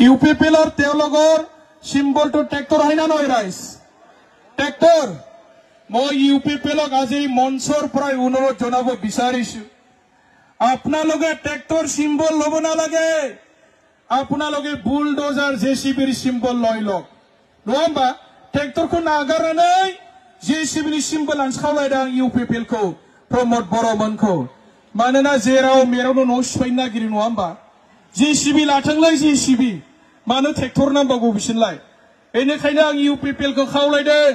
ইউপিপিএলৰ তেওঁলোকৰ চিম্বলটো ট্ৰেক্টৰ হয় না নহয় ৰাইজ ট্ৰেক্টৰ মই ইউপিপিএলক আজি মঞ্চৰ পৰা অনুৰোধ জনাব বিচাৰিছো আপোনালোকে ট্ৰেক্টৰ চিম্বল ল'ব নালাগে আপোনালোকে বুলডোজাৰ জেচিবিৰ চিম্বল লৈ লওক নহবা ট্ৰেক্টৰखौ नागारनानै जेसीबीनि सिम्बल आनसावलायदों इउपिपिएलखौ प्रमोद बर'मोनखौ मानोना जेराव मेरावनो न' सिफायनो नागिरो नङा होमबा जेसीबी लाथोंलाय जेसीबी मानो ट्रेक्टर नांबावगौ बिसोरलाय बेनिखायनो आं इउपिपिएलखौ खावलायदों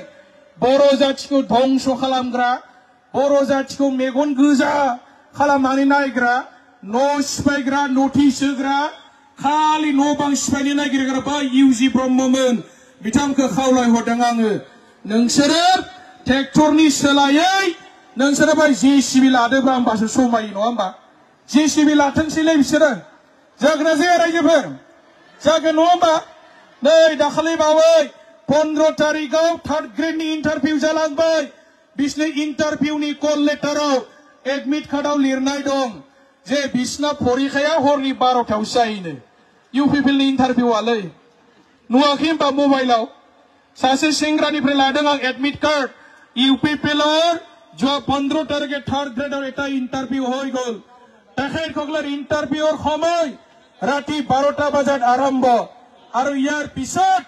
बर' जाथिखौ धंस खालामग्रा बर' जाथिखौ मेगन गोजा खालामनानै नायग्रा न' सिफायग्रा नटिस होग्रा खालि न' बां सिफायनो नागिरग्रा बा इउजि ब्रह्ममोन बिथांखौ खावलायहरदों आङो नोंसोरो ट्रेक्टरनि सोलायै नोंसोरो बै जेसीबी लादोंबा होमबासो समायो नङा होमबा जेसीबी लाथोंसैलै बिसोरो जागोन ना जाया रायजोफोर जागोन नङा होमबा नै दाखालि बावै 15 तारिखआव थार्ड ग्रेडनि इन्टारभिउ जालांबाय बिसोरनि इन्टारभिउनि कल लेटाराव एडमिट कार्डआव लिरनाय दं जे बिसोरना फरिखाया हरनि 12थायाव जायोनो इउपिपिएलनि इन्टारभिउआलै नुवाखै होमबा मबाइलाव सासे सेंग्रानिफ्राय लादों आं एडमिट कार्ड ইউপিপিএলৰ जो 15 तारिখে থাৰ্ড গ্ৰেডৰ এটা ইন্টাৰভিউ হৈ গল তেখেতসকলৰ ইন্টাৰভিউৰ সময় ৰাতি 12টা বজাত আৰম্ভ আৰু ইয়াৰ পিছত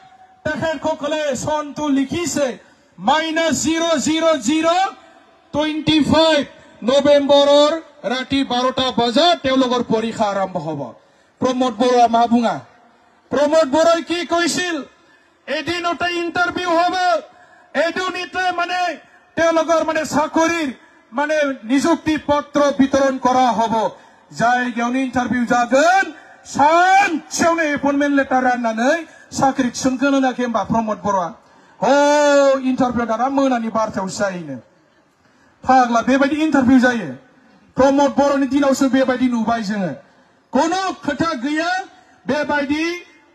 তেখেতসকলে সনটো লিখিছে -00025 নৱেম্বৰৰ ৰাতি 12টা বজাত তেওঁলোকৰ পৰীক্ষা আৰম্ভ হ'ব প্ৰমোদ বৰুৱা মা বুঙা প্ৰমোদ বৰুৱাই কি কৈছিল এদিনতে ইন্টাৰভিউ হবে এদিনতে মানে তেওঁলোকৰ মানে চাকৰিৰ মানে নিযুক্তি পত্ৰ বিতৰণ কৰা হ'ব जायगायावनो इन्टारभिउ जागोन सानसेयावनो एपइन्टमेन्ट लेटार राननानै साख्रि थिसनगोन होनाखै होमबा प्रमोद बरुवा हो इन्टारभिउ दाना मोनानि 12थायावसो जायोनो फाग्ला बेबायदि इन्टारभिउ जायो प्रमोद बरुवानि दिनावसो बेबायदि नुबाय जोङो कोनो खोथा गैया बेबायदि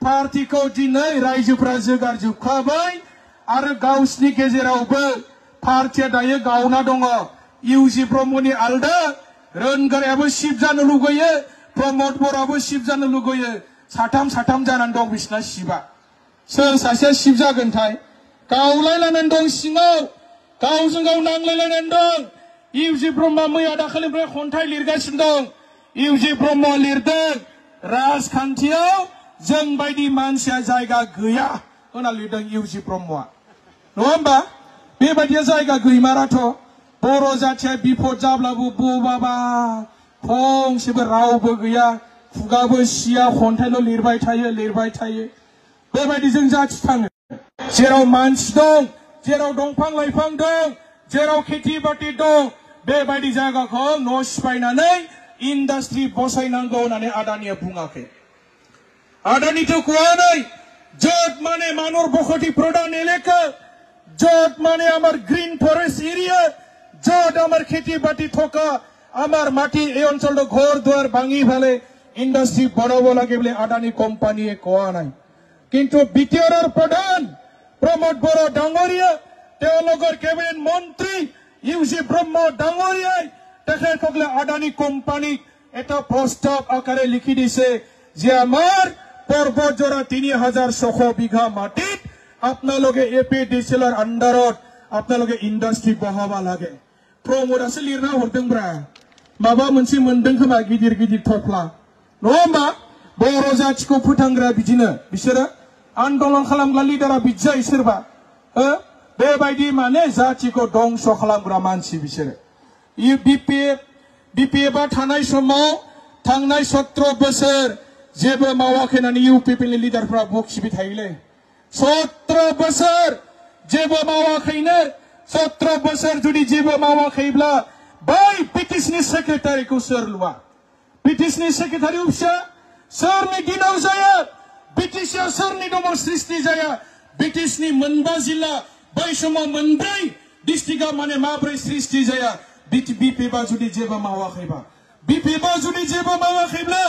पार्टीखौ दिनै रायजोफोरा जोगारजोबखाबाय आरो गावसिनि गेजेरावबो पार्टीया दायो गावना दङ इउजि ब्रह्मनि आलदा रोनगारायाबो शिफ जानो लुगैयो प्रमोद बरुवाबो शिफ जानो लुगैयो साथाम जानानै दं बिसिना शिफआ सोर सासेया शिफ जागोनथाय गावलायलायनानै दं सिङाव गावजों गाव नांलायलायनानै दं इउजि ब्रह्मआ मैया दाखालिनिफ्राय खन्थाइ लिरगासिनो दं इउजि ब्रह्मआ लिरदों राजखान्थियाव जों बायदि मानसिया जायगा गैया होनना लिरदों इउजि ब्रह्मआ नङा होमबा बेबायदिया जायगा गैमाराथ' बर' जाथिया बिपद जाब्लाबो बबाबा फंसेबो रावबो गैया खुगाबो सिया खन्थाइल' लिरबाय थायो बेबायदि जों जाथि थाङो जेराव मानसि दं जेराव दंफां लाइफां दं जेराव खेथि बाथि दं बेबायदि जायगाखौ न' सिफायनानै इन्डास्ट्रि बसायनांगौ होननानै आदानिया बुङाखै আদানিটো কোৱা নাই য'ত মানে মানৰ বসতি প্ৰধান এলেকা য'ত মানে আমাৰ গ্ৰীণ ফৰেষ্ট এৰিয়া য'ত আমাৰ খেতি বাতি থকা আমাৰ মাটি এই অঞ্চলটো ঘৰ দুৱাৰ ভাঙি ফেলে ইণ্ডাষ্ট্ৰি বনাব লাগে বুলি আদানি কোম্পানীয়ে কোৱা নাই কিন্তু বিটিআৰৰ প্ৰধান প্ৰমোদ বৰুৱা ডাঙৰীয়া তেওঁলোকৰ কেবিনেট মন্ত্ৰী ইউজি ব্ৰহ্ম ডাঙৰীয়াই তেখেতসকলে আদানি কোম্পানীক এটা প্ৰস্তাৱ আকাৰে লিখি দিছে যে আমাৰ पर्वतजोरा 3600 बिघा माटित आपनालोगे एपीडीसीएलर अंडारत आपनालोगे इंडस्ट्री बहाबा लागे प्रमोदासो लिरना हरदोंब्रा माबा मोनसे मोनदों खोमा गिदिर थफ्ला नङा होमबा बर' जाथिखौ फोथांग्रा बिदिनो बिसोरो आन्दोलन खालामग्रा लिडारा बिदि जायो सोरबा बेबायदि माने जाथिखौ दंस खालामग्रा मानसि बिसोरो बिपिएफआ थानाय समाव थांनाय 17 बोसोर जेबो मावाखै होननानै इउपिपिएलनि लिडारफ्रा बखिबाय थायोलै 17 बोसोर जेबो मावाखैनो 17 बोसोर जुदि जेबो मावाखैब्ला बै बिटिसिनि सेक्रेटारिखौ सोर लुवा बिटिसिनि सेक्रेटारि अफिसा सोरनि दिनाव जाया बिटिसिआव सोरनि दङ सृष्टि जाया बिटिसिनि मोनबा जिल्ला बै समाव मोनब्रै डिस्ट्रिक्टआ माने माब्रै सृष्टि जाया बिपिएफआ जुदि जेबो मावाखैबा बिपिएफआ जुदि जेबो मावाखैब्ला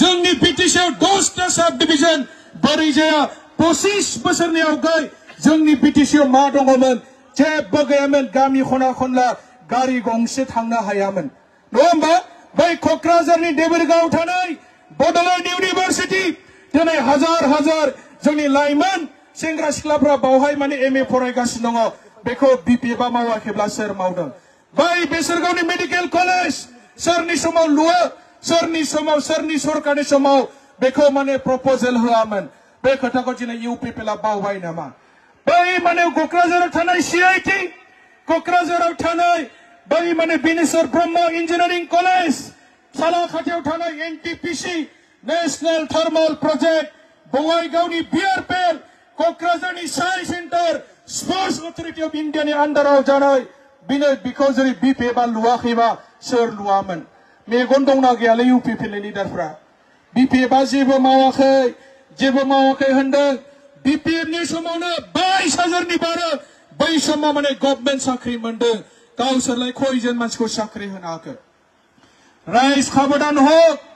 जोंनि बिटिसिआव 10टा साब डिभिजन बोरै जाया 25 बोसोरनि आवगाय जोंनि बिटिसिआव मा दङमोन जेबो गैयामोन गामि खना खनला गारि गंसे थांनो हायामोन नङा होमबा बै क'क्राझारनि देबोरगावआव थानाय बड'लेण्ड इउनिभार्सिटी दिनै हाजार हाजार जोंनि लाइमोन सेंग्रा सिख्लाफ्रा बावहाय माने एमए फरायगासिनो दङ बेखौ बिपिएफआ मावाखैब्ला सोर मावदों बै बेसरगावनि मेडिकेल कलेज सोरनि समाव लुयो सोरनि समाव सोरनि सरकारनि समाव बेखौ माने प्रपोजल होआमोन बे खोथाखौ दिनै इउपिपिएलआ बावबाय नामा बै माने क'क्राझाराव थानाय सिआइटि क'क्राझाराव थानाय बै माने बिनेश्वर ब्रह्म इन्जिनियारिं कलेज सालाखाथियाव थानाय एनटिपिसि नेशनेल थार्माल प्रोजेक्ट बङाइगावनि बिआरपिएल क'क्राझारनि science centre sports authority of इन्डियानि आन्डाराव जानाय बिखौ जेरै बिपिएफआ लुवाखैबा सोर लुवामोन मेगन दंना गैयालै इउपिपिएलनि लिडारफ्रा बिपिएफआ जेबो मावाखै होनदों बिपिएफनि समावनो 22,000नि बारा बै समाव माने गभर्नमेन्ट साख्रि मोनदों गावसोरलाय खयजन मानसिखौ साख्रि होनो हाखो राइज साबधान हक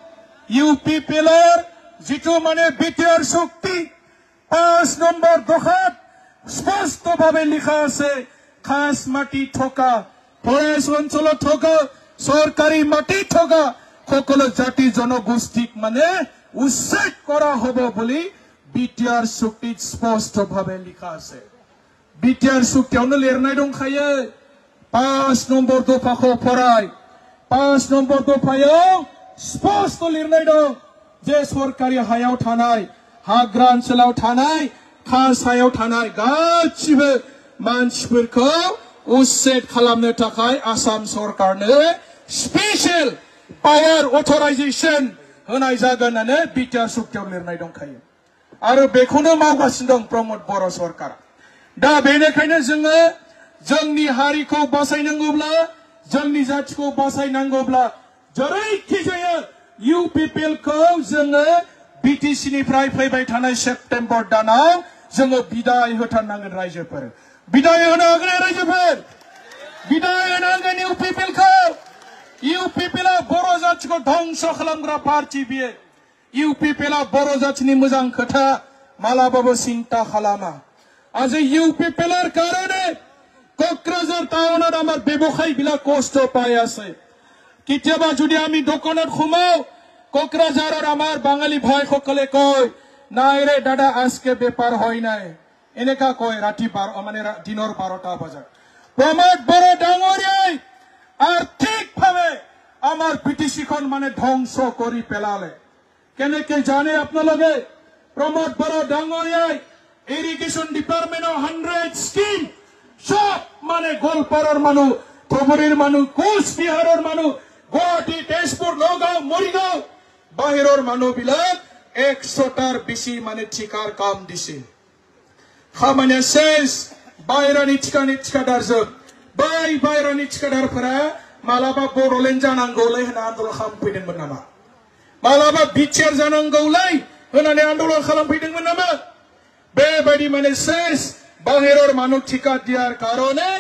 ইউপিপিএলৰ যিটো মানে বিটিআৰ শক্তি 5 নম্বৰ দফাত স্পষ্টভাৱে লিখা আছে খাস মাটি থকা ফৰেষ্ট অঞ্চলত থকা সৰকাৰি মাটি থকা সকলো জাতি জনগোষ্ঠীক মানে উচ্ছেদ কৰা হ'ব বুলি বিটিআৰ শক্তিত স্পষ্টভাৱে লিখা আছে বিটিআৰ শক্তিयावनो लिरनाय दंखायो 5 নম্বৰ দফাखौ फराय 5 নম্বৰ दफायाव स्पष्ट लिरनाय दं जे सरकारि हायाव थानाय हाग्रा ओनसोलाव थानाय खास हायाव थानाय गासिबो मानसिफोरखौ उच्चेद खालामनो थाखाय आसाम सरकारनो स्पेशल पावार अथराइजेशन होनाय जागोन होननानै बिटिआर शक्तियाव लिरनाय दंखायो आरो बेखौनो मावगासिनो दं प्रमोद बर' सरकारा दा बेनिखायनो जोङो जोंनि हारिखौ बासायनांगौब्ला जोंनि जातिखौ बासायनांगौब्ला जेरैखि जाया इउपिपिएलखौ जोङो बिटिसिनिफ्राय फैबाय थानाय सेप्टेम्बर दानाव जोङो बिदाय होथारनांगोन रायजोफोर बिदाय होनो हागोन रायजोफोर बिदाय होनांगोन इउपिपिएलखौ इउपिपिएलआ बर' जातिखौ ध्वंस खालामग्रा पार्टी बियो इउपिपिएलआ बर' जातिनि मोजां खोथा मालाबाबो चिन्ता खालामा आज इउपिपिएलर कारणे क'क्राझार टाउনত আমাৰ ব্যৱসায়ীবিলাক কষ্ট পাই আছে কেতিয়াবা যদি আমি দোকানত সোমাও কোকৰাঝাৰৰ আমাৰ বাঙালি ভাইসকলে কয় নাই ৰে দাদা আজকে বেপাৰ হয় নাই এনেকা কয় ৰাতি মানে দিনৰ 12টা বজাত প্ৰমোদ বড়ো ডাঙৰীয়াই আৰ্থিকভাৱে আমাৰ পিটিচিখন মানে ধ্বংস কৰি পেলালে কেনেকৈ জানে আপোনালোকে প্ৰমোদ বড়ো ডাঙৰীয়াই ইৰিগেশ্যন ডিপাৰ্টমেণ্টৰ 100 স্কিম সব মানে গোলপাৰাৰ মানুহ ধুবুৰীৰ মানুহ কোচবিহাৰৰ মানুহ গুৱাহাটী তেজপুৰ নগাঁও মৰিগাঁও বাহিৰৰ মানুহবিলাক 100টাৰ বেছি মানে ঠিকাৰ কাম দিছে খামানে শেষ बायरानि ठिकादारजों बै बायरानि ठिकादारफोरा मालाबा बर'लेण्ड जानांगौलै होनना आन्दोलन खालामफैदोंमोन नामा मालाबा बिटिआर जानांगौलै होननानै आन्दोलन खालामफैदोंमोन नामा बेबायदि माने शेष बाहिৰৰ মানুহ ঠিকা দিয়াৰ কাৰণে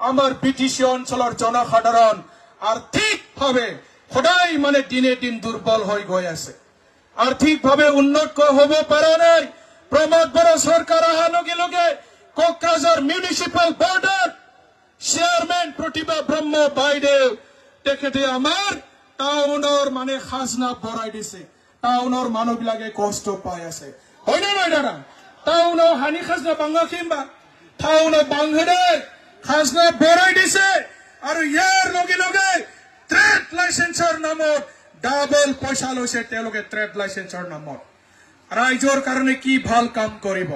আমাৰ বিটিসি অঞ্চলৰ জনসাধাৰণ আৰ্থিকভাৱে সদায় মানে দিনে দিন দুৰ্বল হৈ গৈ আছে আৰ্থিকভাৱে উন্নত হ'ব পৰা নাই প্ৰমোদ বড়ো চৰকাৰ অহাৰ লগে লগে কোকৰাঝাৰ মিউনিচিপাল বৰ্ডৰ চেয়াৰমেন প্ৰতিভা ব্ৰহ্ম বাইদেউ তেখেতে আমাৰ টাউনৰ মানে খাজনা বঢ়াই দিছে টাউনৰ মানুহবিলাকে কষ্ট পাই আছে হয়নে নহয় দাদা টাউনৰ হানি খাজনা বাংগাখিমবা টাউনৰ বাংহদে খাজনা বঢ়াই দিছে আৰু ইয়াৰ লগে লগে ট্ৰেড লাইসেন্সৰ নামত ডাবল পইচা লৈছে তেওঁলোকে ট্ৰেড লাইসেন্সৰ নামত ৰাইজৰ কাৰণে কি ভাল কাম কৰিব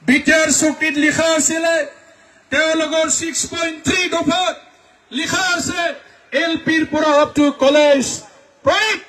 বিটিআৰ চুক্তিত লিখা আছিল তেওঁলোকৰ 6.3 দফাত লিখা আছে এলপিৰ পৰা আপ টু কলেজ প্ৰাইভেট